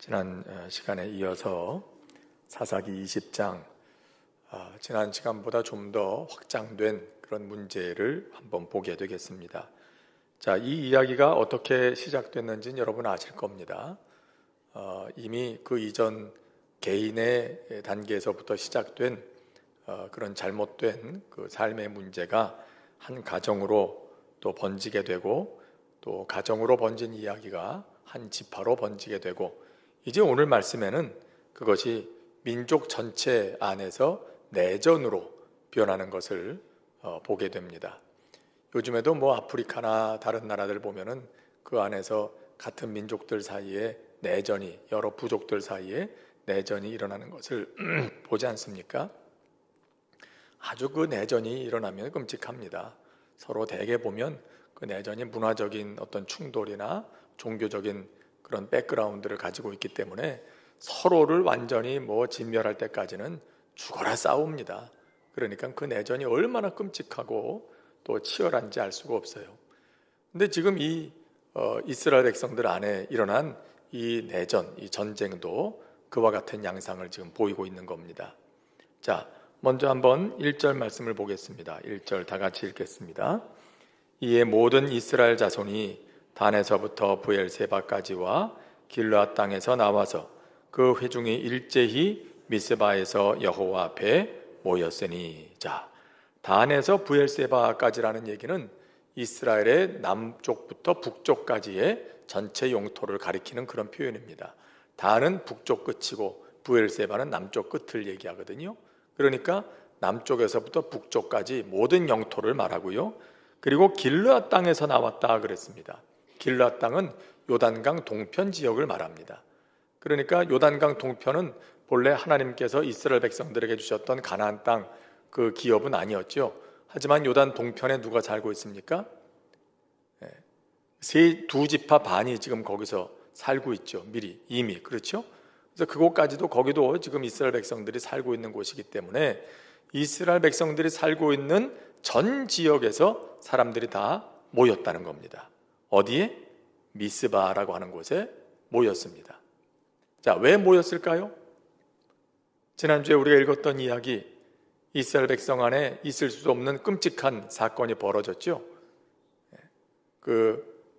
지난 시간에 이어서 사사기 20장, 지난 시간보다 좀 더 확장된 그런 문제를 한번 보게 되겠습니다. 자, 이 이야기가 어떻게 시작됐는지는 여러분 아실 겁니다. 이미 그 이전 개인의 단계에서부터 시작된 그런 잘못된 그 삶의 문제가 한 가정으로 또 번지게 되고, 또 가정으로 번진 이야기가 한 지파로 번지게 되고, 이제 오늘 말씀에는 그것이 민족 전체 안에서 내전으로 변하는 것을 보게 됩니다. 요즘에도 아프리카나 다른 나라들 보면은 그 안에서 같은 민족들 사이에 내전이, 여러 부족들 사이에 내전이 일어나는 것을 보지 않습니까? 아주 그 내전이 일어나면 끔찍합니다. 서로 대개 보면 그 내전이 문화적인 어떤 충돌이나 종교적인 그런 백그라운드를 가지고 있기 때문에 서로를 완전히 진멸할 때까지는 죽어라 싸웁니다. 그러니까 그 내전이 얼마나 끔찍하고 또 치열한지 알 수가 없어요. 근데 지금 이 이스라엘 백성들 안에 일어난 이 내전, 이 전쟁도 그와 같은 양상을 지금 보이고 있는 겁니다. 자, 먼저 한번 1절 말씀을 보겠습니다. 1절 다 같이 읽겠습니다. 이에 모든 이스라엘 자손이 단에서부터 브엘세바까지와 길르앗 땅에서 나와서 그 회중이 일제히 미스바에서 여호와 앞에 모였으니. 자, 단에서 브엘세바까지라는 얘기는 이스라엘의 남쪽부터 북쪽까지의 전체 영토를 가리키는 그런 표현입니다. 단은 북쪽 끝이고 브엘세바는 남쪽 끝을 얘기하거든요. 그러니까 남쪽에서부터 북쪽까지 모든 영토를 말하고요. 그리고 길르앗 땅에서 나왔다 그랬습니다. 길르앗 땅은 요단강 동편 지역을 말합니다. 그러니까 요단강 동편은 본래 하나님께서 이스라엘 백성들에게 주셨던 가나안 땅 그 기업은 아니었죠. 하지만 요단 동편에 누가 살고 있습니까? 두 지파 반이 지금 거기서 살고 있죠. 이미 그렇죠. 그래서 그곳까지도 거기도 지금 이스라엘 백성들이 살고 있는 곳이기 때문에 이스라엘 백성들이 살고 있는 전 지역에서 사람들이 다 모였다는 겁니다. 어디에? 미스바라고 하는 곳에 모였습니다. 자, 왜 모였을까요? 지난주에 우리가 읽었던 이야기, 이스라엘 백성 안에 있을 수 없는 끔찍한 사건이 벌어졌죠.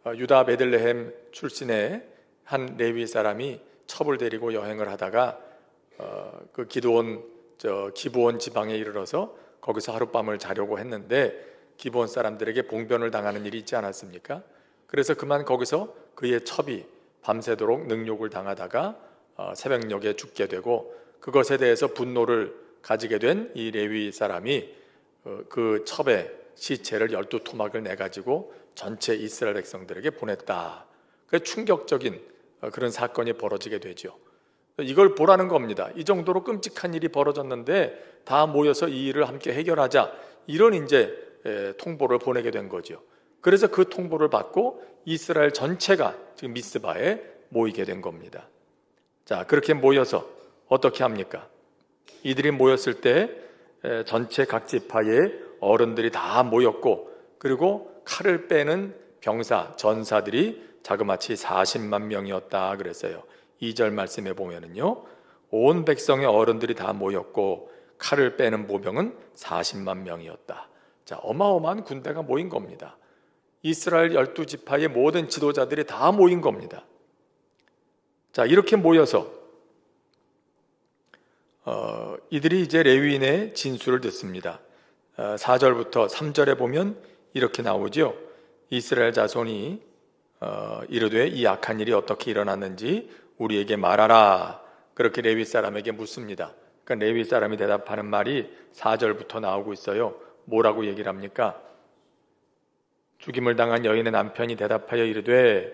유다 베들레헴 출신의 한 레위 사람이 첩을 데리고 여행을 하다가 기브온 지방에 이르러서 거기서 하룻밤을 자려고 했는데 기브온 사람들에게 봉변을 당하는 일이 있지 않았습니까? 그래서 그만 거기서 그의 첩이 밤새도록 능욕을 당하다가 새벽녘에 죽게 되고, 그것에 대해서 분노를 가지게 된 이 레위 사람이 그 첩의 시체를 12토막을 내가지고 전체 이스라엘 백성들에게 보냈다. 그래서 충격적인 그런 사건이 벌어지게 되죠. 이걸 보라는 겁니다. 이 정도로 끔찍한 일이 벌어졌는데 다 모여서 이 일을 함께 해결하자, 이런 이제 통보를 보내게 된 거죠. 그래서 그 통보를 받고 이스라엘 전체가 지금 미스바에 모이게 된 겁니다. 자, 그렇게 모여서 어떻게 합니까? 이들이 모였을 때 전체 각 지파의 어른들이 다 모였고, 그리고 칼을 빼는 병사, 전사들이 자그마치 40만 명이었다 그랬어요. 2절 말씀에 보면은요, 온 백성의 어른들이 다 모였고 칼을 빼는 모병은 40만 명이었다. 자, 어마어마한 군대가 모인 겁니다. 이스라엘 12지파의 모든 지도자들이 다 모인 겁니다. 자, 이렇게 모여서 이들이 이제 레위인의 진술을 듣습니다. 4절부터 3절에 보면 이렇게 나오죠. 이스라엘 자손이 이르되 이 악한 일이 어떻게 일어났는지 우리에게 말하라. 그렇게 레위 사람에게 묻습니다. 그러니까 레위 사람이 대답하는 말이 4절부터 나오고 있어요. 뭐라고 얘기를 합니까? 죽임을 당한 여인의 남편이 대답하여 이르되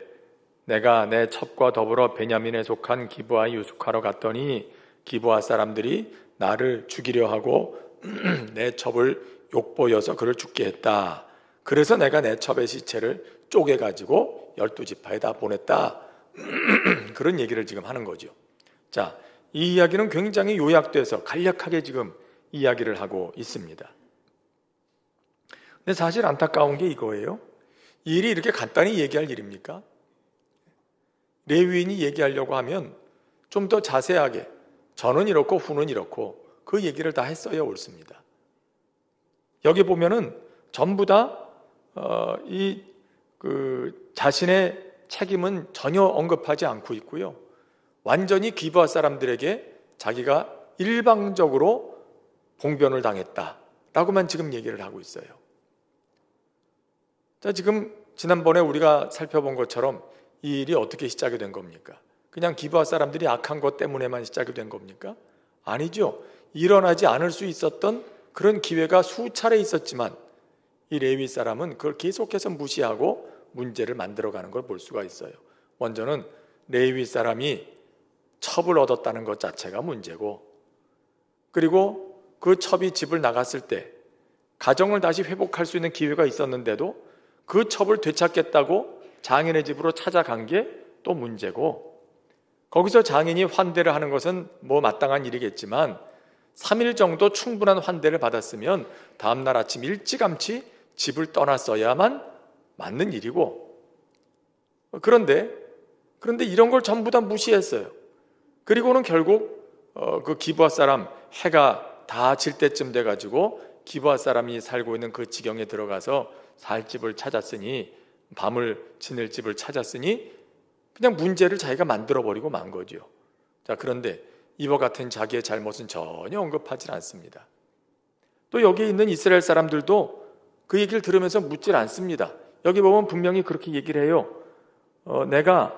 내가 내 첩과 더불어 베냐민에 속한 기브아에 유숙하러 갔더니 기브아 사람들이 나를 죽이려 하고 내 첩을 욕보여서 그를 죽게 했다. 그래서 내가 내 첩의 시체를 쪼개가지고 12지파에 다 보냈다. 그런 얘기를 지금 하는 거죠. 자, 이 이야기는 굉장히 요약돼서 간략하게 지금 이야기를 하고 있습니다. 근데 사실 안타까운 게 이거예요. 이 일이 이렇게 간단히 얘기할 일입니까? 레위인이 얘기하려고 하면 좀 더 자세하게 전은 이렇고 후는 이렇고 그 얘기를 다 했어야 옳습니다. 여기 보면은 전부 다 자신의 책임은 전혀 언급하지 않고 있고요. 완전히 기브아 사람들에게 자기가 일방적으로 봉변을 당했다라고만 지금 얘기를 하고 있어요. 자, 지금 지난번에 우리가 살펴본 것처럼 이 일이 어떻게 시작이 된 겁니까? 그냥 기브아 사람들이 악한 것 때문에만 시작이 된 겁니까? 아니죠. 일어나지 않을 수 있었던 그런 기회가 수차례 있었지만 이 레위 사람은 그걸 계속해서 무시하고 문제를 만들어가는 걸 볼 수가 있어요. 먼저는 레위 사람이 첩을 얻었다는 것 자체가 문제고, 그리고 그 첩이 집을 나갔을 때 가정을 다시 회복할 수 있는 기회가 있었는데도 그 첩을 되찾겠다고 장인의 집으로 찾아간 게 또 문제고, 거기서 장인이 환대를 하는 것은 뭐 마땅한 일이겠지만 3일 정도 충분한 환대를 받았으면 다음날 아침 일찌감치 집을 떠났어야만 맞는 일이고, 그런데 이런 걸 전부 다 무시했어요. 그리고는 결국 그 기브아 사람, 해가 다 질 때쯤 돼가지고 기브아 사람이 살고 있는 그 지경에 들어가서 살 집을 찾았으니, 밤을 지낼 집을 찾았으니 그냥 문제를 자기가 만들어버리고 만 거죠. 자, 그런데 이와 같은 자기의 잘못은 전혀 언급하지 않습니다. 또 여기에 있는 이스라엘 사람들도 그 얘기를 들으면서 묻질 않습니다. 여기 보면 분명히 그렇게 얘기를 해요. 내가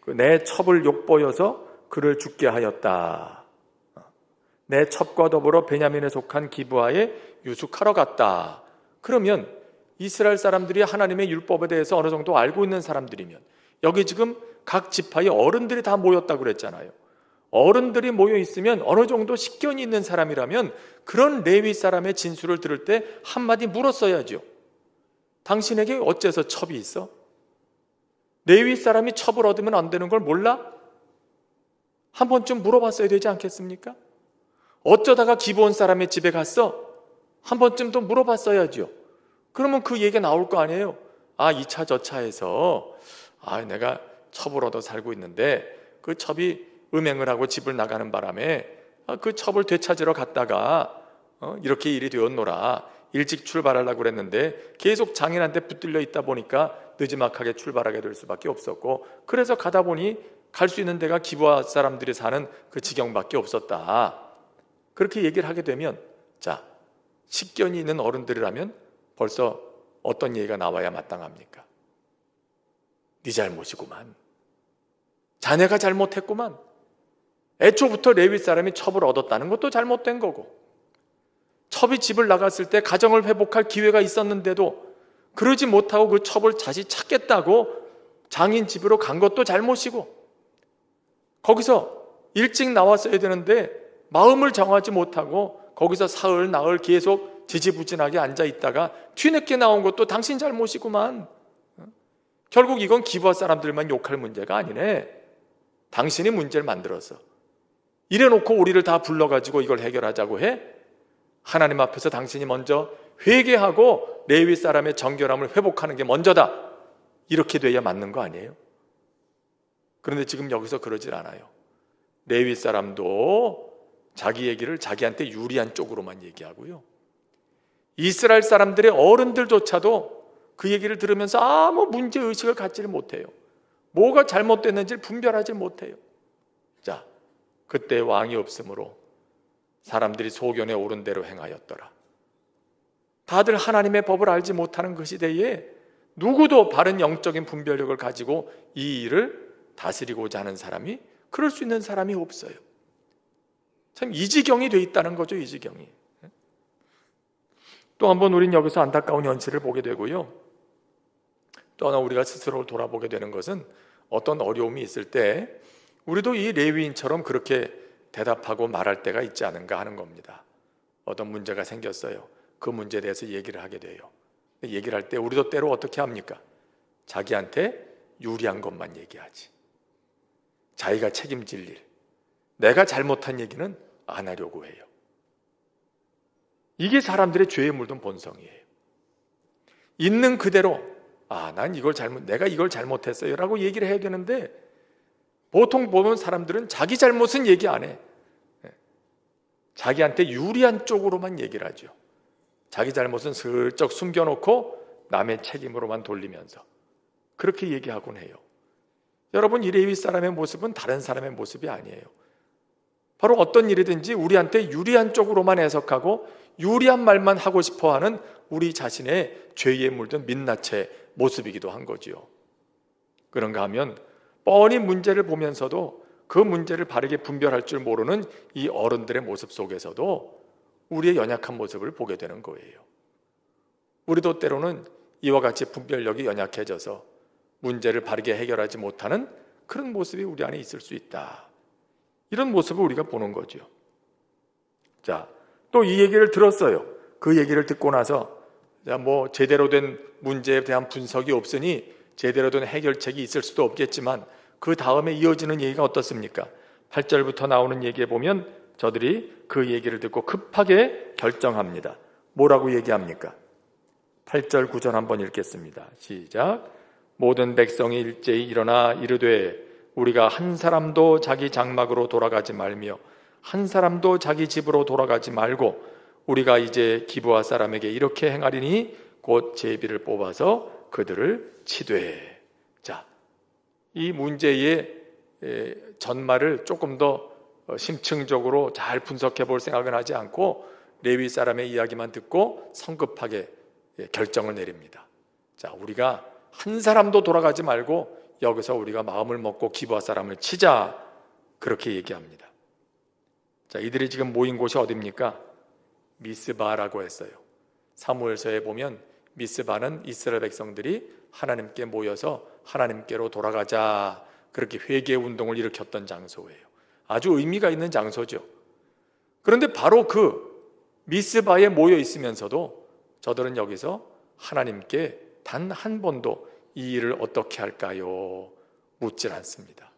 내 첩을 욕보여서 그를 죽게 하였다. 내 첩과 더불어 베냐민에 속한 기브아에 유숙하러 갔다. 그러면 이스라엘 사람들이 하나님의 율법에 대해서 어느 정도 알고 있는 사람들이면, 여기 지금 각 지파의 어른들이 다 모였다고 그랬잖아요. 어른들이 모여 있으면 어느 정도 식견이 있는 사람이라면 그런 레위 사람의 진술을 들을 때 한마디 물었어야죠. 당신에게 어째서 첩이 있어? 레위 사람이 첩을 얻으면 안 되는 걸 몰라? 한 번쯤 물어봤어야 되지 않겠습니까? 어쩌다가 기브온 사람의 집에 갔어? 한 번쯤 더 물어봤어야죠. 그러면 그 얘기가 나올 거 아니에요. 아, 이 차 저 차에서 내가 첩을 얻어 살고 있는데 그 첩이 음행을 하고 집을 나가는 바람에 그 첩을 되찾으러 갔다가 이렇게 일이 되었노라. 일찍 출발하려고 그랬는데 계속 장인한테 붙들려 있다 보니까 늦지막하게 출발하게 될 수밖에 없었고, 그래서 가다 보니 갈 수 있는 데가 기브아 사람들이 사는 그 지경밖에 없었다. 그렇게 얘기를 하게 되면, 자, 식견이 있는 어른들이라면 벌써 어떤 얘기가 나와야 마땅합니까? 네 잘못이구만. 자네가 잘못했구만. 애초부터 레위 사람이 첩을 얻었다는 것도 잘못된 거고, 첩이 집을 나갔을 때 가정을 회복할 기회가 있었는데도 그러지 못하고 그 첩을 다시 찾겠다고 장인 집으로 간 것도 잘못이고, 거기서 일찍 나왔어야 되는데 마음을 정하지 못하고 거기서 사흘 나흘 계속 지지부진하게 앉아있다가 뒤늦게 나온 것도 당신 잘못이구만. 결국 이건 기브아 사람들만 욕할 문제가 아니네. 당신이 문제를 만들어서 이래놓고 우리를 다 불러가지고 이걸 해결하자고 해? 하나님 앞에서 당신이 먼저 회개하고 레위 사람의 정결함을 회복하는 게 먼저다. 이렇게 돼야 맞는 거 아니에요? 그런데 지금 여기서 그러질 않아요. 레위 사람도 자기 얘기를 자기한테 유리한 쪽으로만 얘기하고요. 이스라엘 사람들의 어른들조차도 그 얘기를 들으면서 아무 문제의식을 갖지를 못해요. 뭐가 잘못됐는지를 분별하지 못해요. 자, 그때 왕이 없으므로 사람들이 소견에 오른 대로 행하였더라. 다들 하나님의 법을 알지 못하는 그 시대에 누구도 바른 영적인 분별력을 가지고 이 일을 다스리고자 하는 사람이, 그럴 수 있는 사람이 없어요. 참 이 지경이 돼 있다는 거죠, 이 지경이. 또 한번 우린 여기서 안타까운 현실을 보게 되고요. 또 하나 우리가 스스로를 돌아보게 되는 것은, 어떤 어려움이 있을 때 우리도 이 레위인처럼 그렇게 대답하고 말할 때가 있지 않은가 하는 겁니다. 어떤 문제가 생겼어요. 그 문제에 대해서 얘기를 하게 돼요. 얘기를 할 때 우리도 때로 어떻게 합니까? 자기한테 유리한 것만 얘기하지. 자기가 책임질 일, 내가 잘못한 얘기는 안 하려고 해요. 이게 사람들의 죄에 물든 본성이에요. 있는 그대로 난 내가 이걸 잘못했어요 라고 얘기를 해야 되는데, 보통 보면 사람들은 자기 잘못은 얘기 안 해. 자기한테 유리한 쪽으로만 얘기를 하죠. 자기 잘못은 슬쩍 숨겨놓고 남의 책임으로만 돌리면서 그렇게 얘기하곤 해요. 여러분, 이 레위 사람의 모습은 다른 사람의 모습이 아니에요. 바로 어떤 일이든지 우리한테 유리한 쪽으로만 해석하고 유리한 말만 하고 싶어하는 우리 자신의 죄에 물든 민낯의 모습이기도 한 거지요. 그런가 하면 뻔히 문제를 보면서도 그 문제를 바르게 분별할 줄 모르는 이 어른들의 모습 속에서도 우리의 연약한 모습을 보게 되는 거예요. 우리도 때로는 이와 같이 분별력이 연약해져서 문제를 바르게 해결하지 못하는 그런 모습이 우리 안에 있을 수 있다. 이런 모습을 우리가 보는 거죠. 자, 또 이 얘기를 들었어요. 그 얘기를 듣고 나서 제대로 된 문제에 대한 분석이 없으니 제대로 된 해결책이 있을 수도 없겠지만 그 다음에 이어지는 얘기가 어떻습니까? 8절부터 나오는 얘기에 보면 저들이 그 얘기를 듣고 급하게 결정합니다. 뭐라고 얘기합니까? 8절 9절 한번 읽겠습니다. 시작. 모든 백성이 일제히 일어나 이르되 우리가 한 사람도 자기 장막으로 돌아가지 말며 한 사람도 자기 집으로 돌아가지 말고 우리가 이제 기브아 사람에게 이렇게 행하리니 곧 제비를 뽑아서 그들을 치되. 자, 이 문제의 전말을 조금 더 심층적으로 잘 분석해 볼 생각은 하지 않고 레위 사람의 이야기만 듣고 성급하게 결정을 내립니다. 자, 우리가 한 사람도 돌아가지 말고 여기서 우리가 마음을 먹고 기브아 사람을 치자, 그렇게 얘기합니다. 자, 이들이 지금 모인 곳이 어디입니까? 미스바라고 했어요. 사무엘서에 보면 미스바는 이스라엘 백성들이 하나님께 모여서 하나님께로 돌아가자, 그렇게 회개 운동을 일으켰던 장소예요. 아주 의미가 있는 장소죠. 그런데 바로 그 미스바에 모여 있으면서도 저들은 여기서 하나님께 단 한 번도 이 일을 어떻게 할까요? 묻질 않습니다.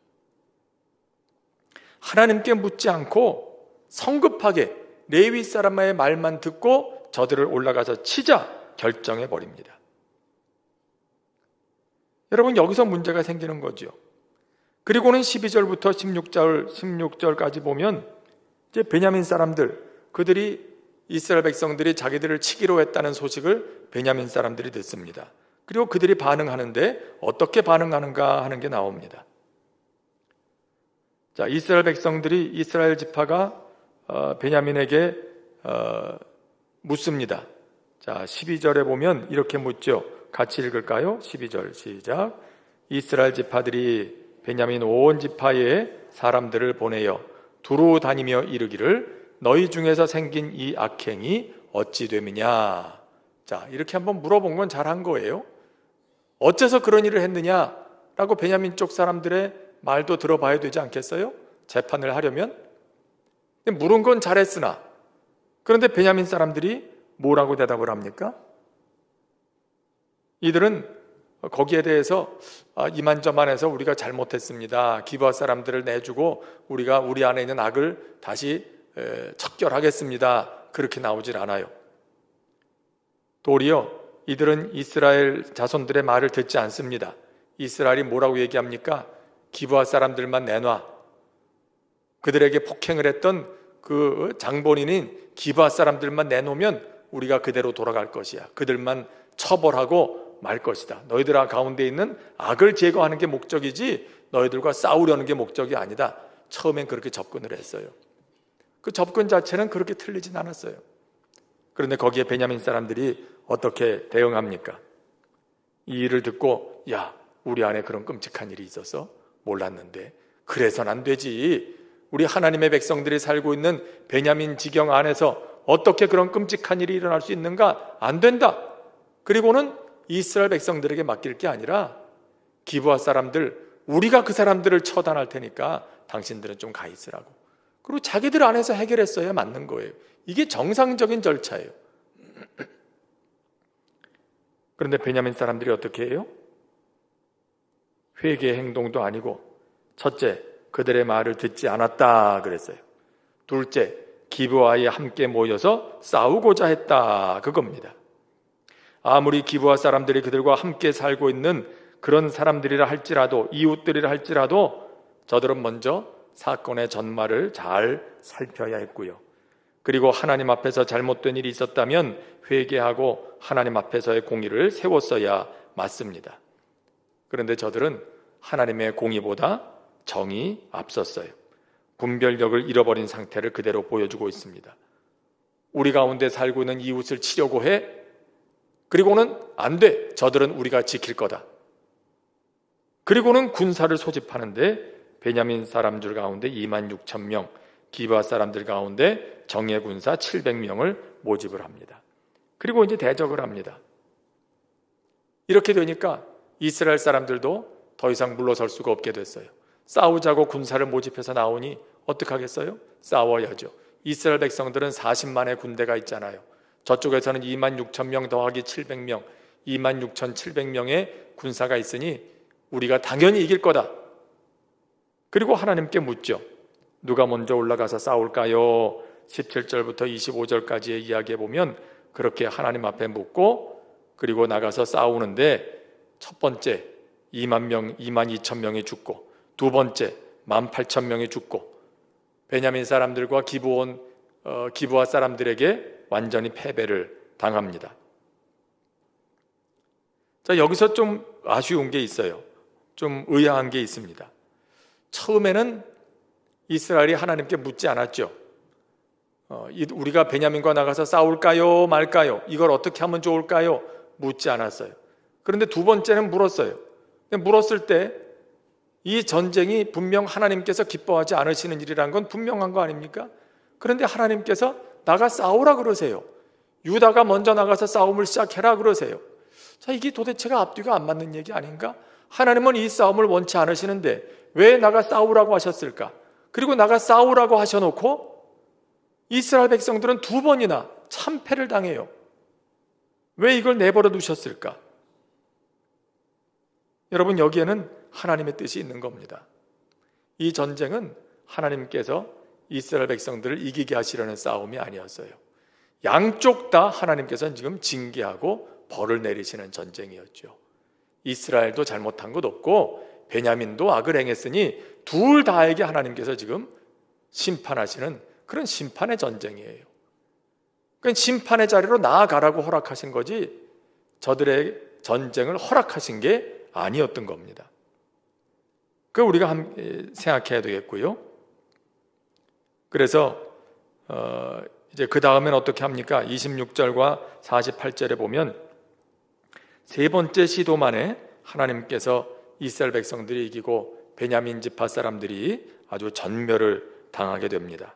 하나님께 묻지 않고 성급하게 레위 사람의 말만 듣고 저들을 올라가서 치자 결정해 버립니다. 여러분, 여기서 문제가 생기는 거죠. 그리고는 12절부터 16절까지 보면 이제 베냐민 사람들, 그들이 이스라엘 백성들이 자기들을 치기로 했다는 소식을 베냐민 사람들이 듣습니다. 그리고 그들이 반응하는데 어떻게 반응하는가 하는 게 나옵니다. 자, 이스라엘 백성들이 이스라엘 지파가 베냐민에게 묻습니다. 자, 12절에 보면 이렇게 묻죠. 같이 읽을까요? 12절 시작. 이스라엘 지파들이 베냐민 온 지파에 사람들을 보내어 두루 다니며 이르기를 너희 중에서 생긴 이 악행이 어찌 됨이냐. 자, 이렇게 한번 물어본 건 잘한 거예요. 어째서 그런 일을 했느냐라고 베냐민 쪽 사람들의 말도 들어봐야 되지 않겠어요? 재판을 하려면. 물은 건 잘했으나, 그런데 베냐민 사람들이 뭐라고 대답을 합니까? 이들은 거기에 대해서 이만저만해서 우리가 잘못했습니다. 기브아 사람들을 내주고 우리가 우리 안에 있는 악을 다시 척결하겠습니다. 그렇게 나오질 않아요. 도리어 이들은 이스라엘 자손들의 말을 듣지 않습니다. 이스라엘이 뭐라고 얘기합니까? 기브아 사람들만 내놔. 그들에게 폭행을 했던 그 장본인인 기브아 사람들만 내놓으면 우리가 그대로 돌아갈 것이야. 그들만 처벌하고 말 것이다. 너희들 가운데 있는 악을 제거하는 게 목적이지 너희들과 싸우려는 게 목적이 아니다. 처음엔 그렇게 접근을 했어요. 그 접근 자체는 그렇게 틀리진 않았어요. 그런데 거기에 베냐민 사람들이 어떻게 대응합니까? 이 일을 듣고, 야, 우리 안에 그런 끔찍한 일이 있어서 몰랐는데 그래서는 안 되지. 우리 하나님의 백성들이 살고 있는 베냐민 지경 안에서 어떻게 그런 끔찍한 일이 일어날 수 있는가? 안 된다. 그리고는 이스라엘 백성들에게 맡길 게 아니라 기브아 사람들, 우리가 그 사람들을 처단할 테니까 당신들은 좀 가 있으라고. 그리고 자기들 안에서 해결했어야 맞는 거예요. 이게 정상적인 절차예요. 그런데 베냐민 사람들이 어떻게 해요? 회개 행동도 아니고, 첫째, 그들의 말을 듣지 않았다 그랬어요. 둘째, 기브아에 함께 모여서 싸우고자 했다, 그겁니다. 아무리 기브아 사람들이 그들과 함께 살고 있는 그런 사람들이라 할지라도, 이웃들이라 할지라도 저들은 먼저 사건의 전말을 잘 살펴야 했고요. 그리고 하나님 앞에서 잘못된 일이 있었다면 회개하고 하나님 앞에서의 공의를 세웠어야 맞습니다. 그런데 저들은 하나님의 공의보다 정이 앞섰어요. 분별력을 잃어버린 상태를 그대로 보여주고 있습니다. 우리 가운데 살고 있는 이웃을 치려고 해. 그리고는 안 돼. 저들은 우리가 지킬 거다. 그리고는 군사를 소집하는데 베냐민 사람들 가운데 26,000명, 기브아 사람들 가운데 정예 군사 700명을 모집을 합니다. 그리고 이제 대적을 합니다. 이렇게 되니까 이스라엘 사람들도 더 이상 물러설 수가 없게 됐어요. 싸우자고 군사를 모집해서 나오니 어떡하겠어요? 싸워야죠. 이스라엘 백성들은 40만의 군대가 있잖아요. 저쪽에서는 26,000명 더하기 700명, 26,700명의 군사가 있으니 우리가 당연히 이길 거다. 그리고 하나님께 묻죠. 누가 먼저 올라가서 싸울까요? 17절부터 25절까지의 이야기에 보면 그렇게 하나님 앞에 묻고 그리고 나가서 싸우는데 첫 번째 2만 명, 22,000명이 죽고 두 번째 18,000명이 죽고 베냐민 사람들과 기브아 사람들에게 완전히 패배를 당합니다. 자, 여기서 좀 아쉬운 게 있어요. 좀 의아한 게 있습니다. 처음에는 이스라엘이 하나님께 묻지 않았죠. 우리가 베냐민과 나가서 싸울까요? 말까요? 이걸 어떻게 하면 좋을까요? 묻지 않았어요. 그런데 두 번째는 물었어요. 물었을 때 이 전쟁이 분명 하나님께서 기뻐하지 않으시는 일이란 건 분명한 거 아닙니까? 그런데 하나님께서 나가 싸우라 그러세요. 유다가 먼저 나가서 싸움을 시작해라 그러세요. 자, 이게 도대체가 앞뒤가 안 맞는 얘기 아닌가? 하나님은 이 싸움을 원치 않으시는데 왜 나가 싸우라고 하셨을까? 그리고 나가 싸우라고 하셔놓고 이스라엘 백성들은 두 번이나 참패를 당해요. 왜 이걸 내버려 두셨을까? 여러분, 여기에는 하나님의 뜻이 있는 겁니다. 이 전쟁은 하나님께서 이스라엘 백성들을 이기게 하시려는 싸움이 아니었어요. 양쪽 다 하나님께서는 지금 징계하고 벌을 내리시는 전쟁이었죠. 이스라엘도 잘못한 것 없고 베냐민도 악을 행했으니 둘 다에게 하나님께서 지금 심판하시는 그런 심판의 전쟁이에요. 그러니까 심판의 자리로 나아가라고 허락하신 거지 저들의 전쟁을 허락하신 게 아니었던 겁니다. 그 우리가 생각해야 되겠고요. 그래서 이제 그 다음엔 어떻게 합니까? 26절과 48절에 보면 세 번째 시도 만에 하나님께서 이스라엘 백성들이 이기고 베냐민 지파 사람들이 아주 전멸을 당하게 됩니다.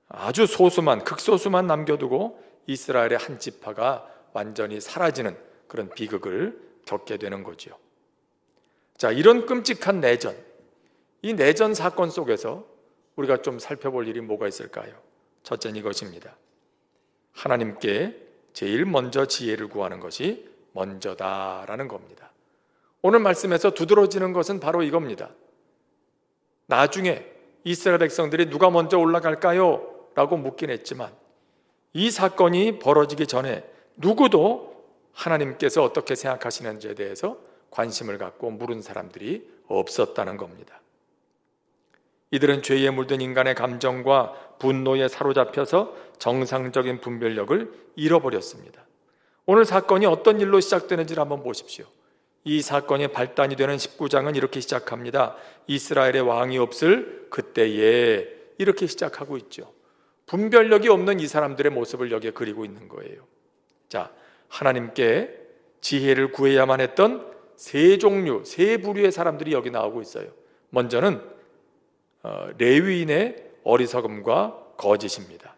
아주 소수만, 극소수만 남겨두고 이스라엘의 한 지파가 완전히 사라지는 그런 비극을 겪게 되는 거죠. 자, 이런 끔찍한 내전, 이 내전 사건 속에서 우리가 좀 살펴볼 일이 뭐가 있을까요? 첫째는 이것입니다. 하나님께 제일 먼저 지혜를 구하는 것이 먼저다라는 겁니다. 오늘 말씀에서 두드러지는 것은 바로 이겁니다. 나중에 이스라엘 백성들이 누가 먼저 올라갈까요? 라고 묻긴 했지만 이 사건이 벌어지기 전에 누구도 하나님께서 어떻게 생각하시는지에 대해서 관심을 갖고 물은 사람들이 없었다는 겁니다. 이들은 죄에 물든 인간의 감정과 분노에 사로잡혀서 정상적인 분별력을 잃어버렸습니다. 오늘 사건이 어떤 일로 시작되는지를 한번 보십시오. 이 사건이 발단이 되는 19장은 이렇게 시작합니다. 이스라엘의 왕이 없을 그때에, 이렇게 시작하고 있죠. 분별력이 없는 이 사람들의 모습을 여기에 그리고 있는 거예요. 자, 하나님께 지혜를 구해야만 했던 세 종류, 세 부류의 사람들이 여기 나오고 있어요. 먼저는 레위인의 어리석음과 거짓입니다.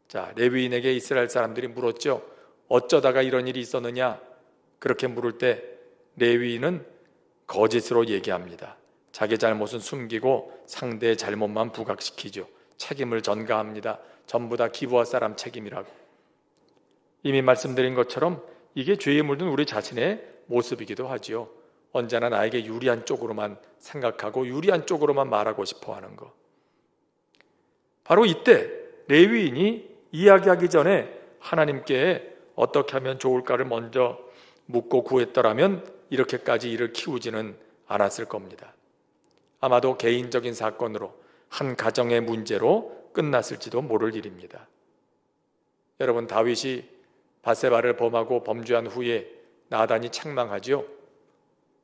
자, 레위인에게 이스라엘 사람들이 물었죠. 어쩌다가 이런 일이 있었느냐? 그렇게 물을 때 레위인은 거짓으로 얘기합니다. 자기 잘못은 숨기고 상대의 잘못만 부각시키죠. 책임을 전가합니다. 전부 다 기브아 사람 책임이라고. 이미 말씀드린 것처럼 이게 죄에 물든 우리 자신의 모습이기도 하지요. 언제나 나에게 유리한 쪽으로만 생각하고 유리한 쪽으로만 말하고 싶어 하는 것. 바로 이때 레위인이 이야기하기 전에 하나님께 어떻게 하면 좋을까를 먼저 묻고 구했더라면 이렇게까지 일을 키우지는 않았을 겁니다. 아마도 개인적인 사건으로 한 가정의 문제로 끝났을지도 모를 일입니다. 여러분, 다윗이 밧세바를 범하고 범죄한 후에 나단이 책망하죠.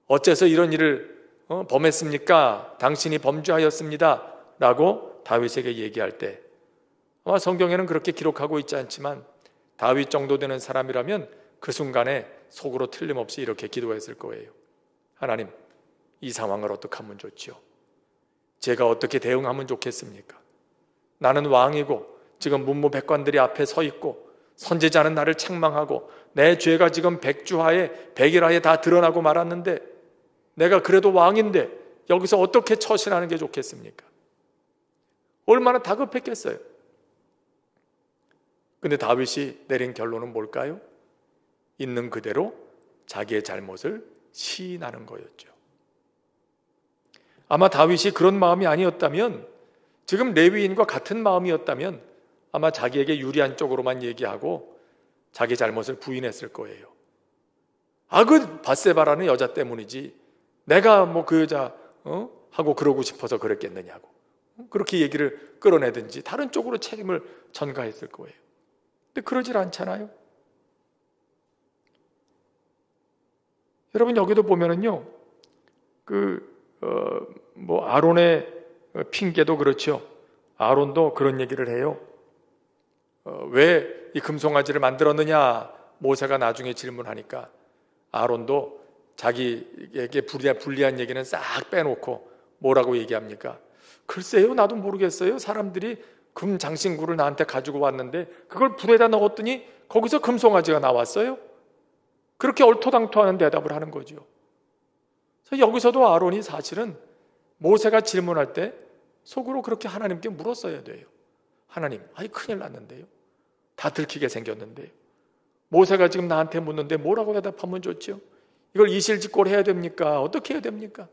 어째서 이런 일을 범했습니까? 당신이 범죄하였습니다 라고 다윗에게 얘기할 때, 아마 성경에는 그렇게 기록하고 있지 않지만 다윗 정도 되는 사람이라면 그 순간에 속으로 틀림없이 이렇게 기도했을 거예요. 하나님, 이 상황을 어떻게 하면 좋지요? 제가 어떻게 대응하면 좋겠습니까? 나는 왕이고 지금 문무백관들이 앞에 서 있고 선지자는 나를 책망하고 내 죄가 지금 백주하에 백일하에 다 드러나고 말았는데 내가 그래도 왕인데 여기서 어떻게 처신하는 게 좋겠습니까? 얼마나 다급했겠어요. 근데 다윗이 내린 결론은 뭘까요? 있는 그대로 자기의 잘못을 시인하는 거였죠. 아마 다윗이 그런 마음이 아니었다면, 지금 레위인과 같은 마음이었다면 아마 자기에게 유리한 쪽으로만 얘기하고 자기 잘못을 부인했을 거예요. 그 밧세바라는 여자 때문이지 내가 뭐 그 여자 하고 그러고 싶어서 그랬겠느냐고, 그렇게 얘기를 끌어내든지 다른 쪽으로 책임을 전가했을 거예요. 근데 그러질 않잖아요. 여러분, 여기도 보면은요, 아론의 핑계도 그렇죠. 아론도 그런 얘기를 해요. 왜 이 금송아지를 만들었느냐? 모세가 나중에 질문하니까 아론도 자기에게 불리한 얘기는 싹 빼놓고 뭐라고 얘기합니까? 글쎄요, 나도 모르겠어요. 사람들이 금 장신구를 나한테 가지고 왔는데 그걸 불에다 넣었더니 거기서 금송아지가 나왔어요. 그렇게 얼토당토하는 대답을 하는 거죠. 그래서 여기서도 아론이 사실은 모세가 질문할 때 속으로 그렇게 하나님께 물었어야 돼요. 하나님, 큰일 났는데요. 다 들키게 생겼는데요. 모세가 지금 나한테 묻는데 뭐라고 대답하면 좋죠? 이걸 이실직고를 해야 됩니까? 어떻게 해야 됩니까?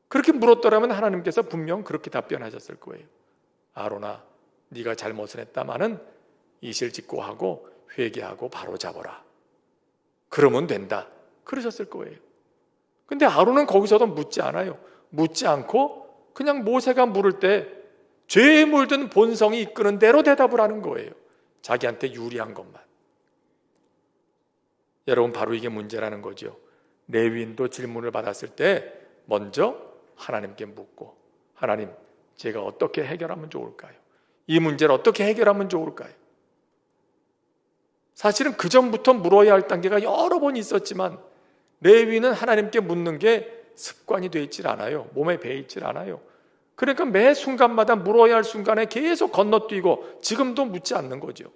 그렇게 물었더라면 하나님께서 분명 그렇게 답변하셨을 거예요. 아론아, 네가 잘못을 했다마는 이실직고하고 회개하고 바로잡아라. 그러면 된다. 그러셨을 거예요. 근데 아론은 거기서도 묻지 않아요. 묻지 않고 그냥 모세가 물을 때 죄에 물든 본성이 이끄는 대로 대답을 하는 거예요. 자기한테 유리한 것만. 여러분, 바로 이게 문제라는 거죠. 레위인도 질문을 받았을 때 먼저 하나님께 묻고, 하나님, 제가 어떻게 해결하면 좋을까요? 이 문제를 어떻게 해결하면 좋을까요? 사실은 그 전부터 물어야 할 단계가 여러 번 있었지만 레위는 하나님께 묻는 게 습관이 되어 있질 않아요. 몸에 배어 있질 않아요. 그러니까 매 순간마다 물어야 할 순간에 계속 건너뛰고 지금도 묻지 않는 거죠.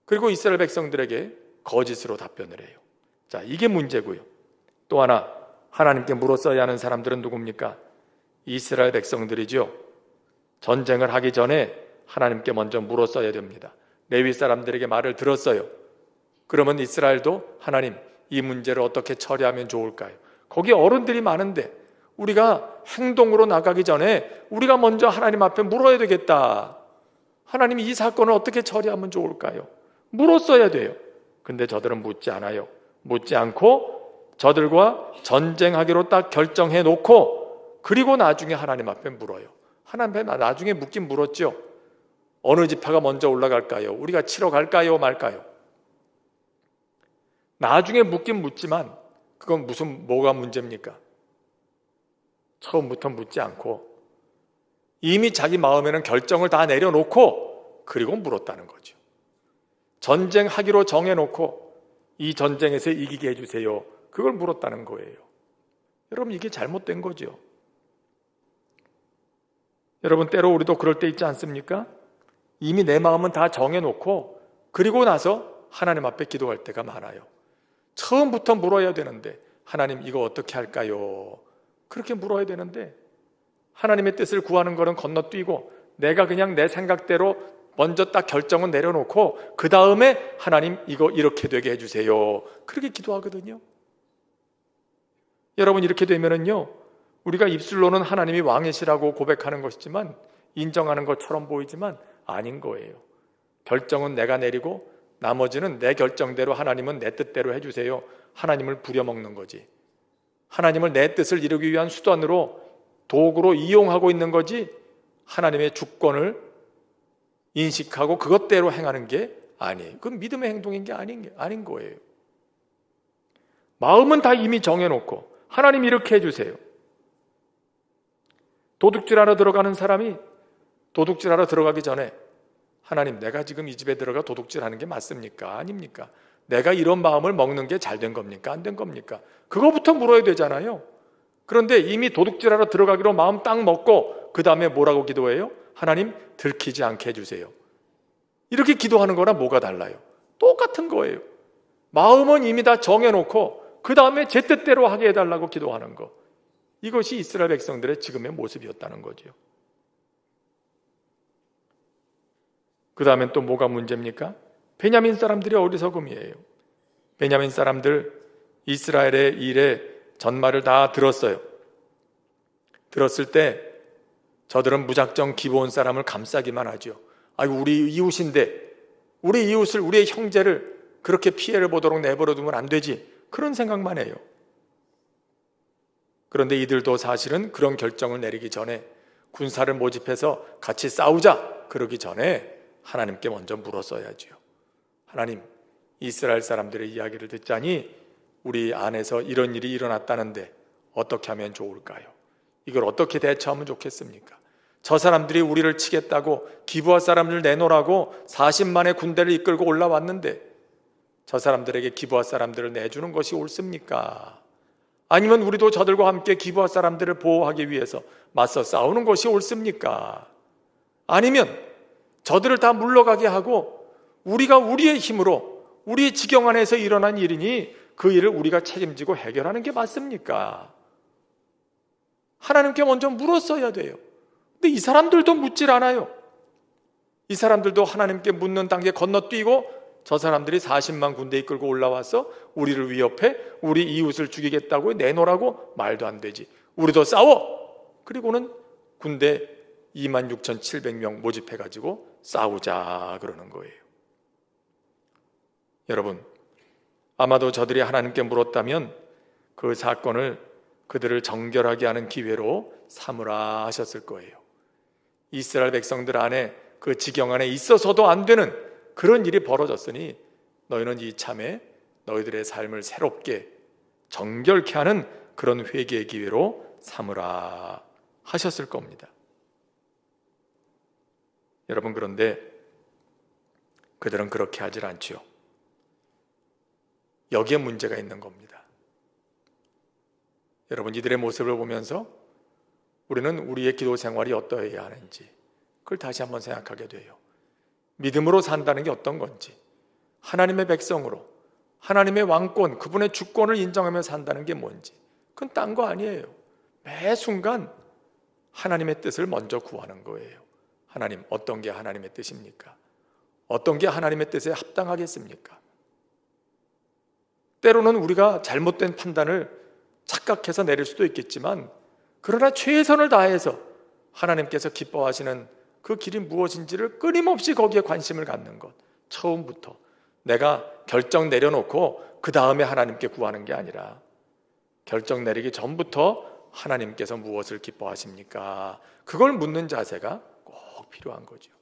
그리고 이스라엘 백성들에게 거짓으로 답변을 해요. 자, 이게 문제고요. 또 하나, 하나님께 물었어야 하는 사람들은 누굽니까? 이스라엘 백성들이죠. 전쟁을 하기 전에 하나님께 먼저 물었어야 됩니다. 레위 사람들에게 말을 들었어요. 그러면 이스라엘도 하나님, 이 문제를 어떻게 처리하면 좋을까요? 거기 어른들이 많은데 우리가 행동으로 나가기 전에 우리가 먼저 하나님 앞에 물어야 되겠다. 하나님, 이 사건을 어떻게 처리하면 좋을까요? 물었어야 돼요. 근데 저들은 묻지 않아요. 묻지 않고 저들과 전쟁하기로 딱 결정해 놓고 그리고 나중에 하나님 앞에 물어요. 하나님 앞에 나중에 묻긴 물었죠. 어느 지파가 먼저 올라갈까요? 우리가 치러 갈까요? 말까요? 나중에 묻긴 묻지만 그건 뭐가 문제입니까? 처음부터 묻지 않고 이미 자기 마음에는 결정을 다 내려놓고 그리고 물었다는 거죠. 전쟁하기로 정해놓고 이 전쟁에서 이기게 해주세요. 그걸 물었다는 거예요. 여러분, 이게 잘못된 거죠. 여러분, 때로 우리도 그럴 때 있지 않습니까? 이미 내 마음은 다 정해놓고 그리고 나서 하나님 앞에 기도할 때가 많아요. 처음부터 물어야 되는데 하나님, 이거 어떻게 할까요? 그렇게 물어야 되는데 하나님의 뜻을 구하는 거는 건너뛰고 내가 그냥 내 생각대로 먼저 딱 결정은 내려놓고 그 다음에 하나님, 이거 이렇게 되게 해주세요. 그렇게 기도하거든요. 여러분, 이렇게 되면은요, 우리가 입술로는 하나님이 왕이시라고 고백하는 것이지만 인정하는 것처럼 보이지만 아닌 거예요. 결정은 내가 내리고 나머지는 내 결정대로, 하나님은 내 뜻대로 해주세요. 하나님을 부려먹는 거지. 하나님을 내 뜻을 이루기 위한 수단으로 도구로 이용하고 있는 거지 하나님의 주권을 인식하고 그것대로 행하는 게 아니에요. 그건 믿음의 행동인 게 아닌 거예요. 마음은 다 이미 정해놓고 하나님 이렇게 해주세요. 도둑질하러 들어가는 사람이 도둑질하러 들어가기 전에 하나님, 내가 지금 이 집에 들어가 도둑질하는 게 맞습니까? 아닙니까? 내가 이런 마음을 먹는 게 잘 된 겁니까? 안 된 겁니까? 그거부터 물어야 되잖아요. 그런데 이미 도둑질하러 들어가기로 마음 딱 먹고 그 다음에 뭐라고 기도해요? 하나님, 들키지 않게 해주세요. 이렇게 기도하는 거랑 뭐가 달라요? 똑같은 거예요. 마음은 이미 다 정해놓고 그 다음에 제 뜻대로 하게 해달라고 기도하는 거. 이것이 이스라엘 백성들의 지금의 모습이었다는 거죠. 그 다음엔 또 뭐가 문제입니까? 베냐민 사람들이 어리석음이에요. 베냐민 사람들 이스라엘의 일에 전말을 다 들었어요. 들었을 때 저들은 무작정 기브온 사람을 감싸기만 하죠. 아이고, 우리 이웃인데 우리 이웃을, 우리의 형제를 그렇게 피해를 보도록 내버려 두면 안 되지, 그런 생각만 해요. 그런데 이들도 사실은 그런 결정을 내리기 전에, 군사를 모집해서 같이 싸우자 그러기 전에 하나님께 먼저 물었어야지요. 하나님, 이스라엘 사람들의 이야기를 듣자니 우리 안에서 이런 일이 일어났다는데 어떻게 하면 좋을까요? 이걸 어떻게 대처하면 좋겠습니까? 저 사람들이 우리를 치겠다고 기브아 사람을 내놓으라고 40만의 군대를 이끌고 올라왔는데 저 사람들에게 기브아 사람들을 내주는 것이 옳습니까? 아니면 우리도 저들과 함께 기브아 사람들을 보호하기 위해서 맞서 싸우는 것이 옳습니까? 아니면 저들을 다 물러가게 하고 우리가 우리의 힘으로, 우리의 지경 안에서 일어난 일이니 그 일을 우리가 책임지고 해결하는 게 맞습니까? 하나님께 먼저 물었어야 돼요. 근데 이 사람들도 묻질 않아요. 이 사람들도 하나님께 묻는 단계 건너뛰고 저 사람들이 40만 군대 이끌고 올라와서 우리를 위협해 우리 이웃을 죽이겠다고 내놓으라고, 말도 안 되지, 우리도 싸워. 그리고는 군대 26,700명 모집해가지고 싸우자 그러는 거예요. 여러분, 아마도 저들이 하나님께 물었다면 그 사건을 그들을 정결하게 하는 기회로 삼으라 하셨을 거예요. 이스라엘 백성들 안에, 그 지경 안에 있어서도 안 되는 그런 일이 벌어졌으니 너희는 이참에 너희들의 삶을 새롭게 정결케 하는 그런 회개의 기회로 삼으라 하셨을 겁니다. 여러분, 그런데 그들은 그렇게 하질 않지요. 여기에 문제가 있는 겁니다. 여러분, 이들의 모습을 보면서 우리는 우리의 기도 생활이 어떠해야 하는지 그걸 다시 한번 생각하게 돼요. 믿음으로 산다는 게 어떤 건지, 하나님의 백성으로 하나님의 왕권, 그분의 주권을 인정하며 산다는 게 뭔지, 그건 딴 거 아니에요. 매 순간 하나님의 뜻을 먼저 구하는 거예요. 하나님, 어떤 게 하나님의 뜻입니까? 어떤 게 하나님의 뜻에 합당하겠습니까? 때로는 우리가 잘못된 판단을 착각해서 내릴 수도 있겠지만, 그러나 최선을 다해서 하나님께서 기뻐하시는 그 길이 무엇인지를 끊임없이 거기에 관심을 갖는 것, 처음부터 내가 결정 내려놓고 그 다음에 하나님께 구하는 게 아니라 결정 내리기 전부터 하나님께서 무엇을 기뻐하십니까? 그걸 묻는 자세가 꼭 필요한 거죠.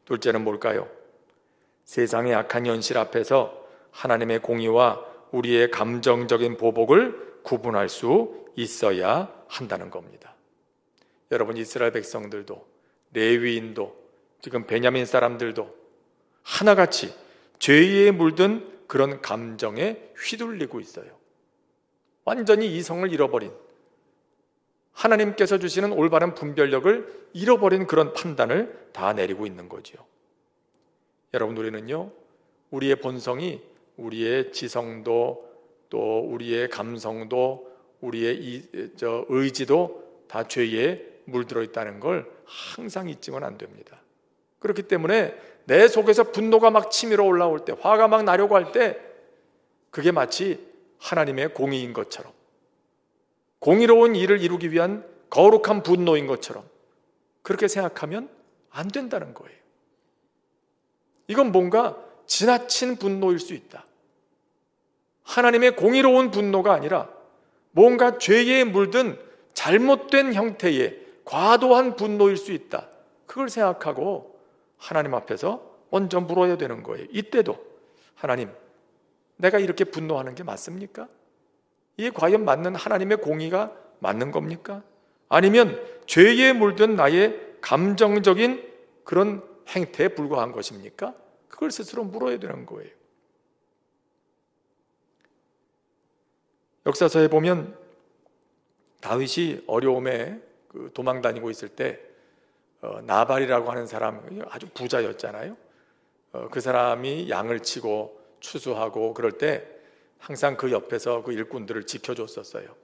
둘째는 뭘까요? 세상의 악한 현실 앞에서 하나님의 공의와 우리의 감정적인 보복을 구분할 수 있어야 한다는 겁니다. 여러분, 이스라엘 백성들도 레위인도 지금 베냐민 사람들도 하나같이 죄에 물든 그런 감정에 휘둘리고 있어요. 완전히 이성을 잃어버린, 하나님께서 주시는 올바른 분별력을 잃어버린 그런 판단을 다 내리고 있는 거죠. 여러분, 우리는요, 우리의 본성이, 우리의 지성도, 또 우리의 감성도, 우리의 의지도 다 죄에 물들어 있다는 걸 항상 잊지는 안 됩니다. 그렇기 때문에 내 속에서 분노가 막 치밀어 올라올 때, 화가 막 나려고 할 때, 그게 마치 하나님의 공의인 것처럼, 공의로운 일을 이루기 위한 거룩한 분노인 것처럼 그렇게 생각하면 안 된다는 거예요. 이건 뭔가 지나친 분노일 수 있다. 하나님의 공의로운 분노가 아니라 뭔가 죄에 물든 잘못된 형태의 과도한 분노일 수 있다. 그걸 생각하고 하나님 앞에서 먼저 물어야 되는 거예요. 이때도 하나님, 내가 이렇게 분노하는 게 맞습니까? 이게 과연 맞는 하나님의 공의가 맞는 겁니까? 아니면 죄에 물든 나의 감정적인 그런 행태에 불과한 것입니까? 그걸 스스로 물어야 되는 거예요. 역사서에 보면 다윗이 어려움에 도망 다니고 있을 때 나발이라고 하는 사람, 아주 부자였잖아요. 그 사람이 양을 치고 추수하고 그럴 때 항상 그 옆에서 그 일꾼들을 지켜줬었어요.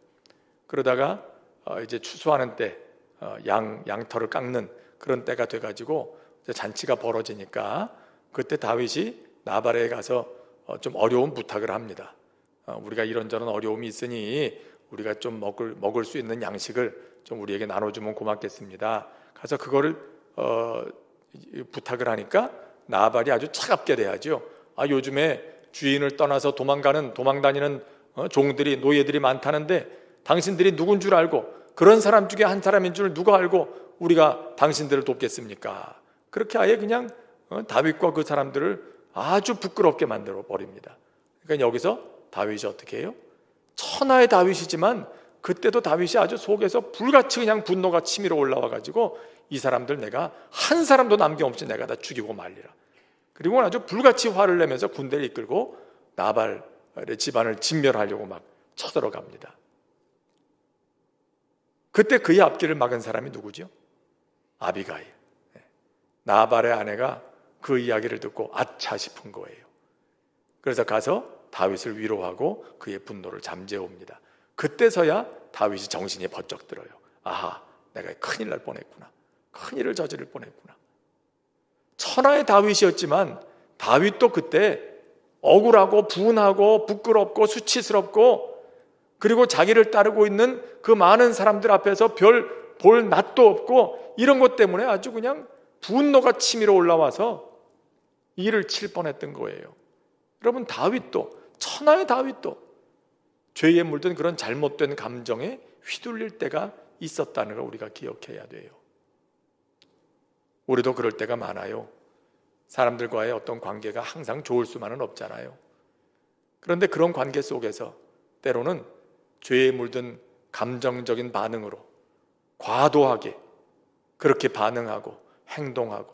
그러다가 이제 추수하는 때 양털을 깎는 그런 때가 돼가지고 잔치가 벌어지니까 그때 다윗이 나발에 가서 좀 어려운 부탁을 합니다. 우리가 이런저런 어려움이 있으니 우리가 좀 먹을 수 있는 양식을 좀 우리에게 나눠주면 고맙겠습니다. 가서 그거를 부탁을 하니까 나발이 아주 차갑게 대하죠. 요즘에 주인을 떠나서 도망다니는 종들이, 노예들이 많다는데 당신들이 누군 줄 알고, 그런 사람 중에 한 사람인 줄 누가 알고 우리가 당신들을 돕겠습니까? 그렇게 아예 그냥 다윗과 그 사람들을 아주 부끄럽게 만들어 버립니다. 그러니까 여기서 다윗이 어떻게 해요? 천하의 다윗이지만 그때도 다윗이 아주 속에서 불같이 그냥 분노가 치밀어 올라와 가지고 이 사람들 내가 한 사람도 남김없이 내가 다 죽이고 말리라. 그리고 아주 불같이 화를 내면서 군대를 이끌고 나발의 집안을 진멸하려고 막 쳐들어갑니다. 그때 그의 앞길을 막은 사람이 누구죠? 아비가일. 나발의 아내가 그 이야기를 듣고 아차 싶은 거예요. 그래서 가서 다윗을 위로하고 그의 분노를 잠재웁니다. 그때서야 다윗이 정신이 번쩍 들어요. 아하, 내가 큰일 날 뻔했구나. 큰일을 저지를 뻔했구나. 천하의 다윗이었지만 다윗도 그때 억울하고 분하고 부끄럽고 수치스럽고, 그리고 자기를 따르고 있는 그 많은 사람들 앞에서 별 볼 낯도 없고 이런 것 때문에 아주 그냥 분노가 치밀어 올라와서 이를 칠 뻔했던 거예요. 여러분, 다윗도, 천하의 다윗도 죄에 물든 그런 잘못된 감정에 휘둘릴 때가 있었다는 걸 우리가 기억해야 돼요. 우리도 그럴 때가 많아요. 사람들과의 어떤 관계가 항상 좋을 수만은 없잖아요. 그런데 그런 관계 속에서 때로는 죄에 물든 감정적인 반응으로 과도하게 그렇게 반응하고 행동하고,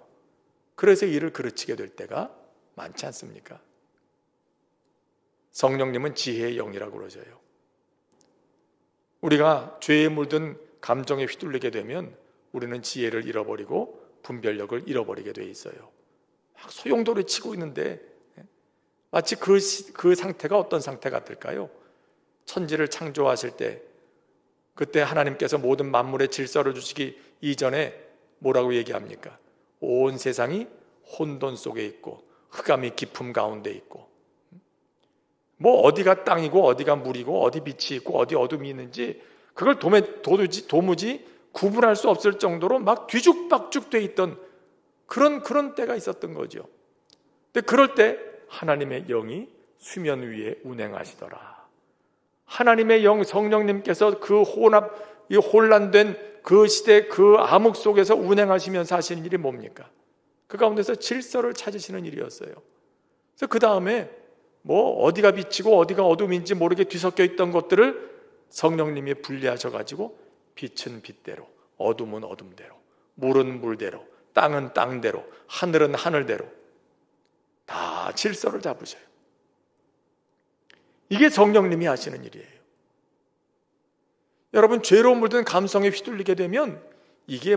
그래서 일을 그르치게 될 때가 많지 않습니까? 성령님은 지혜의 영이라고 그러져요. 우리가 죄에 물든 감정에 휘둘리게 되면 우리는 지혜를 잃어버리고 분별력을 잃어버리게 돼 있어요. 막 소용돌이 치고 있는데 마치 그 상태가 어떤 상태 같을까요? 천지를 창조하실 때 그때 하나님께서 모든 만물의 질서를 주시기 이전에 뭐라고 얘기합니까? 온 세상이 혼돈 속에 있고 흑암이 깊음 가운데 있고, 뭐 어디가 땅이고 어디가 물이고 어디 빛이 있고 어디 어둠이 있는지 그걸 도무지 구분할 수 없을 정도로 막 뒤죽박죽 돼 있던 그런 때가 있었던 거죠. 근데 그럴 때 하나님의 영이 수면 위에 운행하시더라. 하나님의 영, 성령님께서 그 혼란된 그 시대 그 암흑 속에서 운행하시면서 하시는 일이 뭡니까? 그 가운데서 질서를 찾으시는 일이었어요. 그래서 그 다음에 뭐 어디가 빛이고 어디가 어둠인지 모르게 뒤섞여 있던 것들을 성령님이 분리하셔가지고 빛은 빛대로, 어둠은 어둠대로, 물은 물대로, 땅은 땅대로, 하늘은 하늘대로 다 질서를 잡으셔요. 이게 성령님이 하시는 일이에요. 여러분, 죄로 물든 감성에 휘둘리게 되면 이게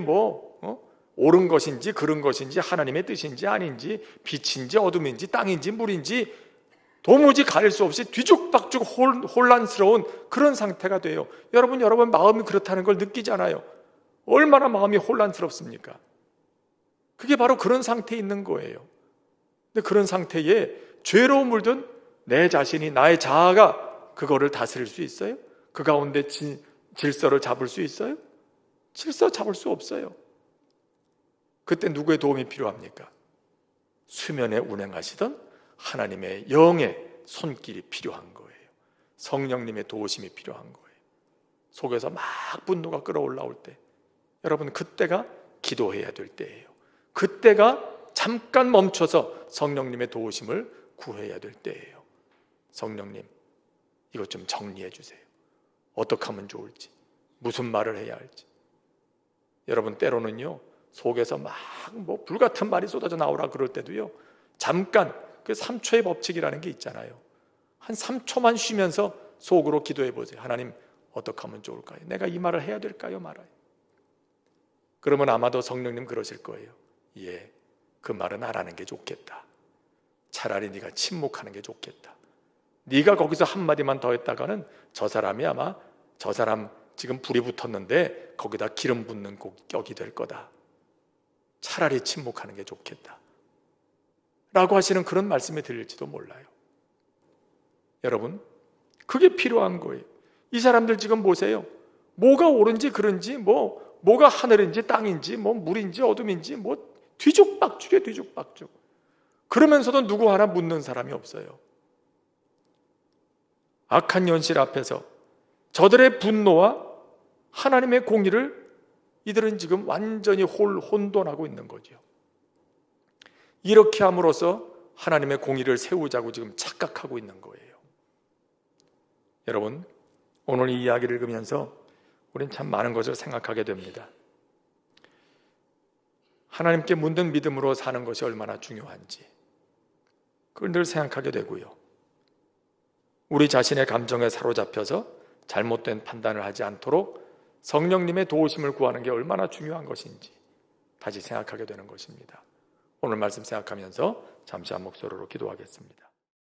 옳은 것인지 그른 것인지 하나님의 뜻인지 아닌지 빛인지 어둠인지 땅인지 물인지 도무지 가릴 수 없이 뒤죽박죽 혼란스러운 그런 상태가 돼요. 여러분 마음이 그렇다는 걸 느끼잖아요. 얼마나 마음이 혼란스럽습니까? 그게 바로 그런 상태에 있는 거예요. 근데 그런 상태에 죄로 물든 내 자신이, 나의 자아가 그거를 다스릴 수 있어요? 그 가운데 질서를 잡을 수 있어요? 질서 잡을 수 없어요. 그때 누구의 도움이 필요합니까? 수면에 운행하시던 하나님의 영의 손길이 필요한 거예요. 성령님의 도우심이 필요한 거예요. 속에서 막 분노가 끓어올라올 때, 여러분 그때가 기도해야 될 때예요. 그때가 잠깐 멈춰서 성령님의 도우심을 구해야 될 때예요. 성령님, 이것 좀 정리해 주세요. 어떻게 하면 좋을지, 무슨 말을 해야 할지. 여러분 때로는요, 속에서 막 뭐 불같은 말이 쏟아져 나오라 그럴 때도요, 잠깐 그 3초의 법칙이라는 게 있잖아요. 한 3초만 쉬면서 속으로 기도해 보세요. 하나님, 어떻게 하면 좋을까요? 내가 이 말을 해야 될까요, 말아요? 그러면 아마도 성령님 그러실 거예요. 예, 그 말은 안 하는 게 좋겠다. 차라리 네가 침묵하는 게 좋겠다. 네가 거기서 한마디만 더 했다가는 저 사람이 아마 저 사람 지금 불이 붙었는데 거기다 기름 붓는 격이 될 거다. 차라리 침묵하는 게 좋겠다 라고 하시는 그런 말씀이 들릴지도 몰라요. 여러분, 그게 필요한 거예요. 이 사람들 지금 보세요. 뭐가 옳은지 그른지, 뭐가 하늘인지 땅인지, 물인지 어둠인지, 뒤죽박죽이에요, 뒤죽박죽. 그러면서도 누구 하나 묻는 사람이 없어요. 악한 현실 앞에서 저들의 분노와 하나님의 공의를 이들은 지금 완전히 혼돈하고 있는 거죠. 이렇게 함으로써 하나님의 공의를 세우자고 지금 착각하고 있는 거예요. 여러분, 오늘 이 이야기를 읽으면서 우린 참 많은 것을 생각하게 됩니다. 하나님께 묻는 믿음으로 사는 것이 얼마나 중요한지 그걸 늘 생각하게 되고요. 우리 자신의 감정에 사로잡혀서 잘못된 판단을 하지 않도록 성령님의 도우심을 구하는 게 얼마나 중요한 것인지 다시 생각하게 되는 것입니다. 오늘 말씀 생각하면서 잠시 한 목소리로 기도하겠습니다.